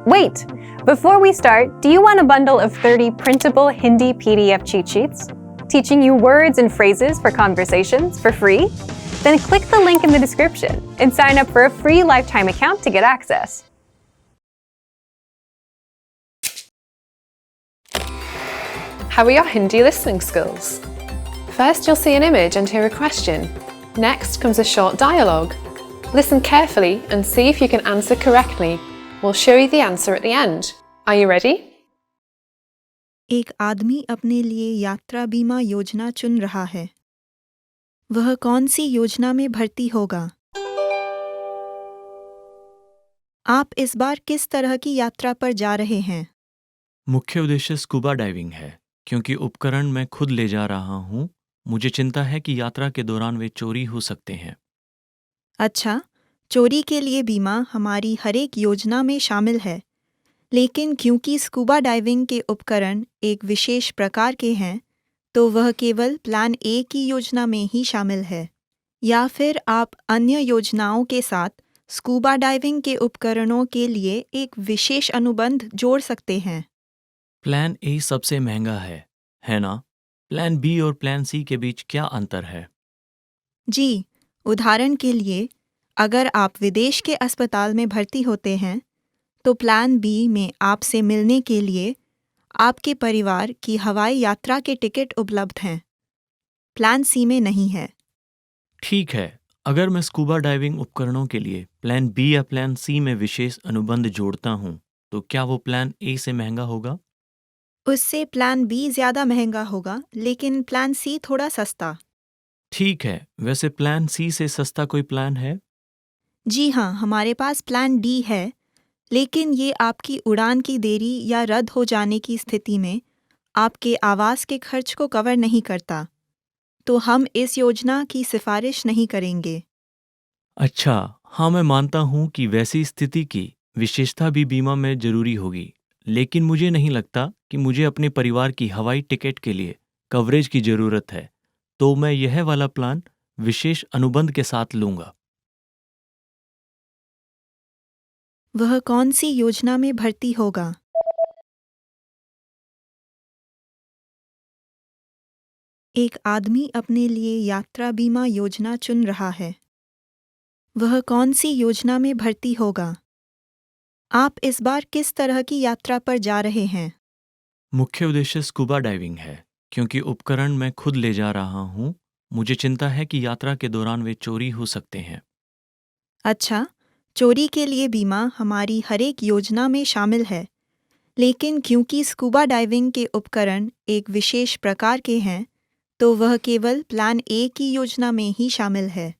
Wait! Before we start, do you want a bundle of 30 printable Hindi PDF cheat sheets? Teaching you words and phrases for conversations for free? Then click the link in the description and sign up for a free lifetime account to get access. How are your Hindi listening skills? First, you'll see an image and hear a question. Next comes a short dialogue. Listen carefully and see if you can answer correctly. We'll show you the answer at the end. Are you ready? एक आदमी अपने लिए यात्रा बीमा योजना चुन रहा है। वह कौन सी योजना में भर्ती होगा? आप इस बार किस तरह की यात्रा पर जा रहे हैं? मुख्य उद्देश्य स्कूबा डाइविंग है, क्योंकि उपकरण मैं खुद ले जा रहा हूँ। मुझे चिंता है कि यात्रा के दौरान वे चोरी हो सकते हैं। अच्छा, चोरी के लिए बीमा हमारी हर एक योजना में शामिल है, लेकिन क्योंकि स्कूबा डाइविंग के उपकरण एक विशेष प्रकार के हैं, तो वह केवल प्लान ए की योजना में ही शामिल है। या फिर आप अन्य योजनाओं के साथ स्कूबा डाइविंग के उपकरणों के लिए एक विशेष अनुबंध जोड़ सकते हैं। प्लान ए सबसे महंगा है ना? प्लान बी और प्लान सी के बीच क्या अंतर है? जी, उदाहरण के लिए, अगर आप विदेश के अस्पताल में भर्ती होते हैं, तो प्लान बी में आपसे मिलने के लिए आपके परिवार की हवाई यात्रा के टिकट उपलब्ध हैं। प्लान सी में नहीं है। ठीक है, अगर मैं स्कूबा डाइविंग उपकरणों के लिए प्लान बी या प्लान सी में विशेष अनुबंध जोड़ता हूँ, तो क्या वो प्लान ए से महंगा होगा? उससे प्लान बी ज़्यादा महंगा होगा, लेकिन प्लान सी थोड़ा सस्ता। ठीक है, वैसे प्लान सी से सस्ता कोई प्लान है? जी हाँ, हमारे पास प्लान डी है, लेकिन ये आपकी उड़ान की देरी या रद्द हो जाने की स्थिति में आपके आवास के खर्च को कवर नहीं करता, तो हम इस योजना की सिफारिश नहीं करेंगे। अच्छा, हाँ, मैं मानता हूँ कि वैसी स्थिति की विशेषता भी बीमा में जरूरी होगी, लेकिन मुझे नहीं लगता कि मुझे अपने परिवार की हवाई टिकट के लिए कवरेज की जरूरत है, तो मैं यह वाला प्लान विशेष अनुबंध के साथ लूंगा। वह कौन सी योजना में भर्ती होगा? एक आदमी अपने लिए यात्रा बीमा योजना चुन रहा है। वह कौन सी योजना में भर्ती होगा? आप इस बार किस तरह की यात्रा पर जा रहे हैं? मुख्य उद्देश्य स्कूबा डाइविंग है, क्योंकि उपकरण मैं खुद ले जा रहा हूँ। मुझे चिंता है कि यात्रा के दौरान वे चोरी हो सकते हैं। अच्छा, चोरी के लिए बीमा हमारी हर एक योजना में शामिल है, लेकिन क्योंकि स्कूबा डाइविंग के उपकरण एक विशेष प्रकार के हैं, तो वह केवल प्लान ए की योजना में ही शामिल है।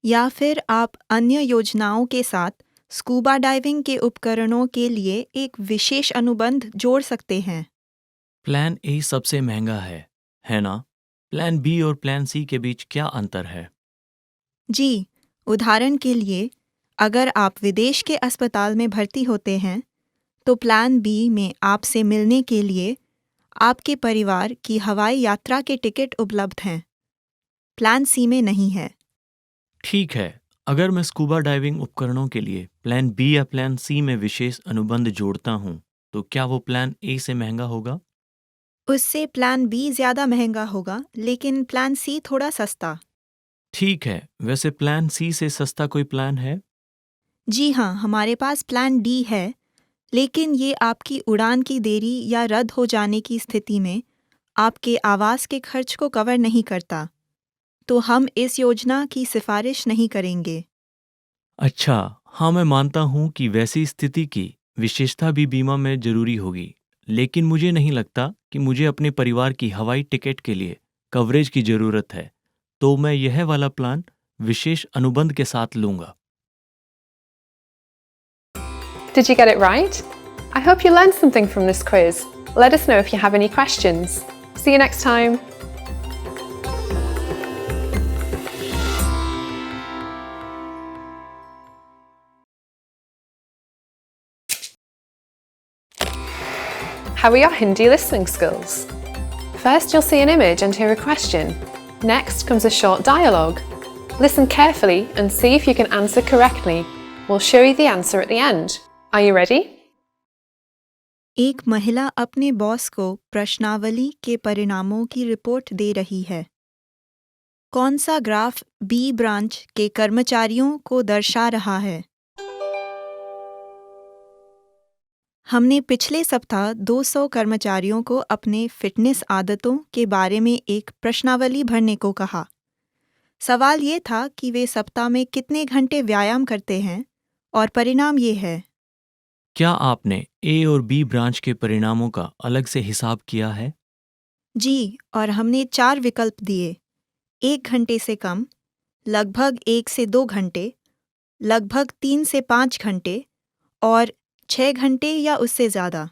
या फिर आप अन्य योजनाओं के साथ स्कूबा डाइविंग के उपकरणों के लिए एक विशेष अनुबंध जोड़ सकते हैं। प्लान ए सबसे महंगा है ना? प्लान बी और प्लान सी के बीच क्या अंतर है? जी, उदाहरण के लिए, अगर आप विदेश के अस्पताल में भर्ती होते हैं, तो प्लान बी में आपसे मिलने के लिए आपके परिवार की हवाई यात्रा के टिकट उपलब्ध हैं। प्लान सी में नहीं है। ठीक है, अगर मैं स्कूबा डाइविंग उपकरणों के लिए प्लान बी या प्लान सी में विशेष अनुबंध जोड़ता हूँ, तो क्या वो प्लान ए से महंगा होगा? उससे प्लान बी ज़्यादा महंगा होगा, लेकिन प्लान सी थोड़ा सस्ता। ठीक है, वैसे प्लान सी से सस्ता कोई प्लान है? जी हाँ, हमारे पास प्लान डी है, लेकिन ये आपकी उड़ान की देरी या रद्द हो जाने की स्थिति में आपके आवास के खर्च को कवर नहीं करता, तो हम इस योजना की सिफारिश नहीं करेंगे। अच्छा, हाँ, मैं मानता हूँ कि वैसी स्थिति की विशेषता भी बीमा में जरूरी होगी, लेकिन मुझे नहीं लगता कि मुझे अपने परिवार की हवाई टिकट के लिए कवरेज की जरूरत है, तो मैं यह वाला प्लान विशेष अनुबंध के साथ लूंगा। Did you get it right? I hope you learned something from this quiz. Let us know if you have any questions. See you next time. How are your Hindi listening skills? First, you'll see an image and hear a question. Next comes a short dialogue. Listen carefully and see if you can answer correctly. We'll show you the answer at the end. Are you ready? एक महिला अपने boss को प्रश्नावली के परिणामों की report दे रही है। कौन सा ग्राफ बी ब्रांच के कर्मचारियों को दर्शा रहा है? हमने पिछले सप्ताह 200 कर्मचारियों को अपने फिटनेस आदतों के बारे में एक प्रश्नावली भरने को कहा। सवाल ये था कि वे सप्ताह में कितने घंटे व्यायाम करते हैं और परिणाम ये है। क्या आपने ए और बी ब्रांच के परिणामों का अलग से हिसाब किया है? जी, और हमने 4 विकल्प दिए। 1 घंटे से कम, लगभग 1 से 2 घंटे, लगभग 3 से 5 घंटे और 6 घंटे या उससे ज़्यादा।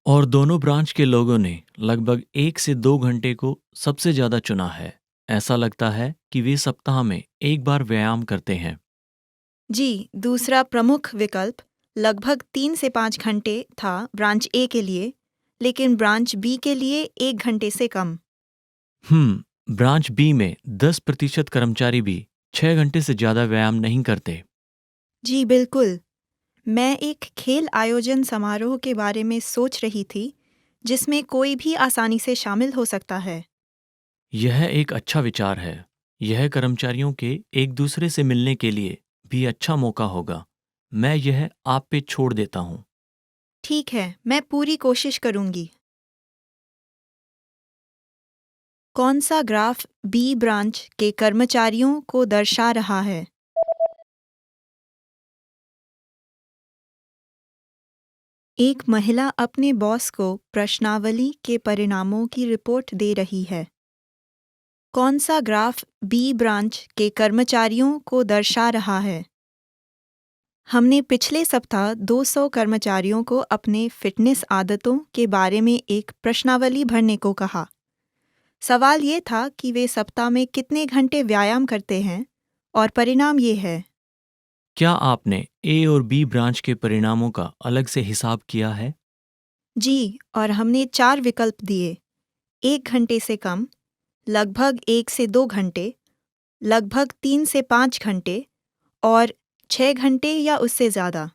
और दोनों ब्रांच के लोगों ने लगभग 1 से 2 घंटे को सबसे ज़्यादा चुना है। ऐसा लगता है कि वे सप्ताह में एक बार व्यायाम करते हैं। जी, दूसरा प्रमुख विकल्प लगभग 3 से 5 घंटे था ब्रांच ए के लिए, लेकिन ब्रांच बी के लिए 1 घंटे से कम। ब्रांच बी में 10% कर्मचारी भी 6 घंटे से ज़्यादा व्यायाम नहीं करते। जी बिल्कुल। मैं एक खेल आयोजन समारोह के बारे में सोच रही थी, जिसमें कोई भी आसानी से शामिल हो सकता है। यह एक अच्छा विचार है। यह कर्मचारियों के एक दूसरे से मिलने के लिए भी अच्छा मौका होगा। मैं यह आप पे छोड़ देता हूँ। ठीक है, मैं पूरी कोशिश करूंगी। कौन सा ग्राफ बी ब्रांच के कर्मचारियों को दर्शा रहा है? एक महिला अपने बॉस को प्रश्नावली के परिणामों की रिपोर्ट दे रही है। कौन सा ग्राफ बी ब्रांच के कर्मचारियों को दर्शा रहा है? हमने पिछले सप्ताह 200 कर्मचारियों को अपने फिटनेस आदतों के बारे में एक प्रश्नावली भरने को कहा। सवाल ये था कि वे सप्ताह में कितने घंटे व्यायाम करते हैं और परिणाम ये है। क्या आपने ए और बी ब्रांच के परिणामों का अलग से हिसाब किया है? जी, और हमने 4 विकल्प दिए। 1 घंटे से कम, लगभग 1 से 2 घंटे, लगभग 3 से 5 घंटे और 6 घंटे या उससे ज़्यादा।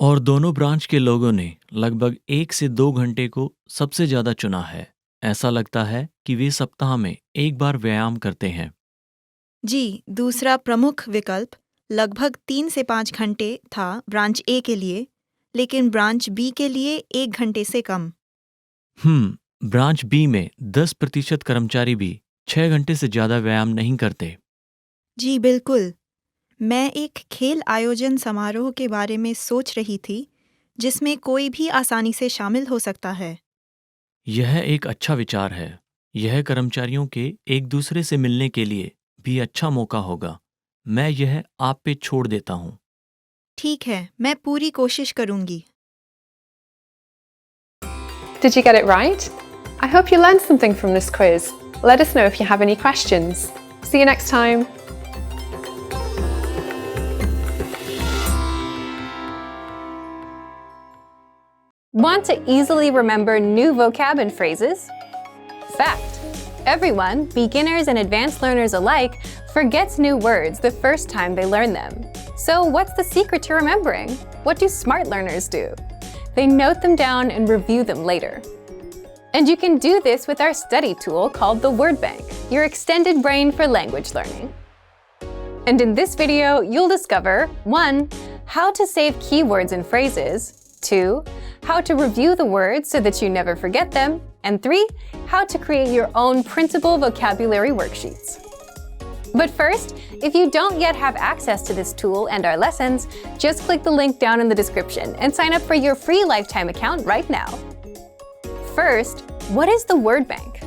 और दोनों ब्रांच के लोगों ने लगभग 1 से 2 घंटे को सबसे ज़्यादा चुना है। ऐसा लगता है कि वे सप्ताह में एक बार व्यायाम करते हैं। जी, दूसरा प्रमुख विकल्प लगभग 3 से 5 घंटे था ब्रांच ए के लिए, लेकिन ब्रांच बी के लिए 1 घंटे से कम। ब्रांच बी में 10% कर्मचारी भी 6 घंटे से ज़्यादा व्यायाम नहीं करते। जी बिल्कुल। मैं एक खेल आयोजन समारोह के बारे में सोच रही थी, जिसमें कोई भी आसानी से शामिल हो सकता है। यह एक अच्छा विचार है। यह कर्मचारियों के एक दूसरे से मिलने के लिए भी अच्छा मौका होगा। मैं यह आप पे छोड़ देता हूँ। ठीक है, मैं पूरी कोशिश करूंगी। Did you get it right? I hope you learned something from this quiz. Let us know if you have any questions. See you next time. Want to easily remember new vocab and phrases? Fact: everyone, beginners and advanced learners alike, forgets new words the first time they learn them. So what's the secret to remembering? What do smart learners do? They note them down and review them later. And you can do this with our study tool called the Word Bank, your extended brain for language learning. And in this video, you'll discover 1. How to save keywords and phrases, 2. How to review the words so that you never forget them, and 3. How to create your own printable vocabulary worksheets. But first, if you don't yet have access to this tool and our lessons, just click the link down in the description and sign up for your free lifetime account right now. First, what is the Word Bank?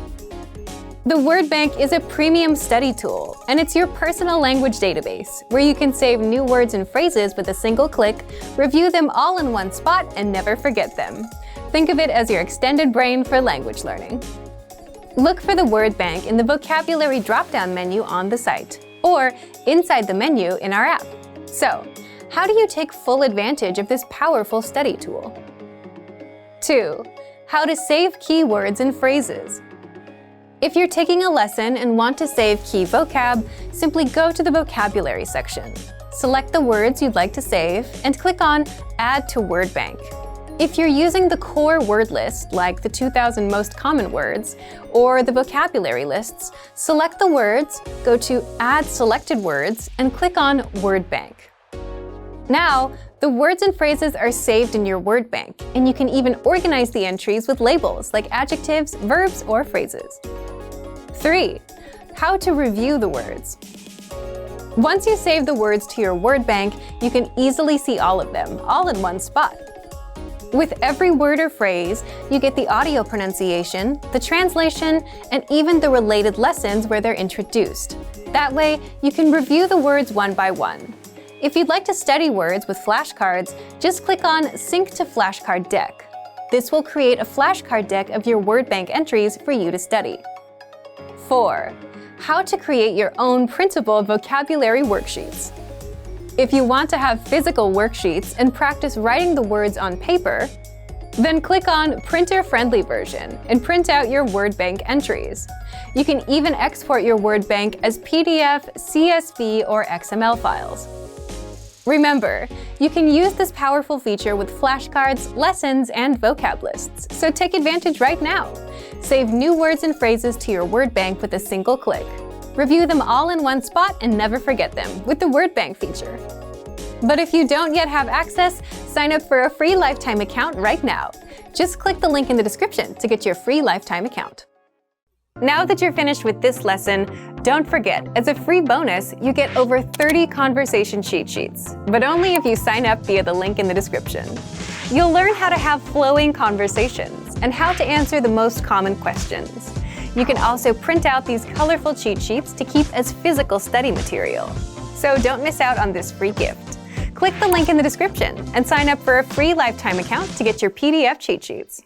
The Word Bank is a premium study tool, and it's your personal language database where you can save new words and phrases with a single click, review them all in one spot, and never forget them. Think of it as your extended brain for language learning. Look for the Word Bank in the vocabulary drop-down menu on the site, or inside the menu in our app. So, how do you take full advantage of this powerful study tool? 2. How to save keywords and phrases. If you're taking a lesson and want to save key vocab, simply go to the vocabulary section. Select the words you'd like to save and click on Add to Word Bank. If you're using the core word list, like the 2,000 most common words, or the vocabulary lists, select the words, go to Add Selected Words, and click on Word Bank. Now, the words and phrases are saved in your word bank, and you can even organize the entries with labels like adjectives, verbs, or phrases. 3. How to review the words. Once you save the words to your word bank, you can easily see all of them, all in one spot. With every word or phrase, you get the audio pronunciation, the translation, and even the related lessons where they're introduced. That way, you can review the words one by one. If you'd like to study words with flashcards, just click on Sync to Flashcard Deck. This will create a flashcard deck of your word bank entries for you to study. 4. How to create your own printable vocabulary worksheets. If you want to have physical worksheets and practice writing the words on paper, then click on Printer-Friendly Version and print out your word bank entries. You can even export your word bank as PDF, CSV, or XML files. Remember, you can use this powerful feature with flashcards, lessons, and vocab lists, so take advantage right now. Save new words and phrases to your word bank with a single click. Review them all in one spot and never forget them with the Word Bank feature. But if you don't yet have access, sign up for a free lifetime account right now. Just click the link in the description to get your free lifetime account. Now that you're finished with this lesson, don't forget, as a free bonus, you get over 30 conversation cheat sheets, but only if you sign up via the link in the description. You'll learn how to have flowing conversations and how to answer the most common questions. You can also print out these colorful cheat sheets to keep as physical study material. So don't miss out on this free gift. Click the link in the description and sign up for a free lifetime account to get your PDF cheat sheets.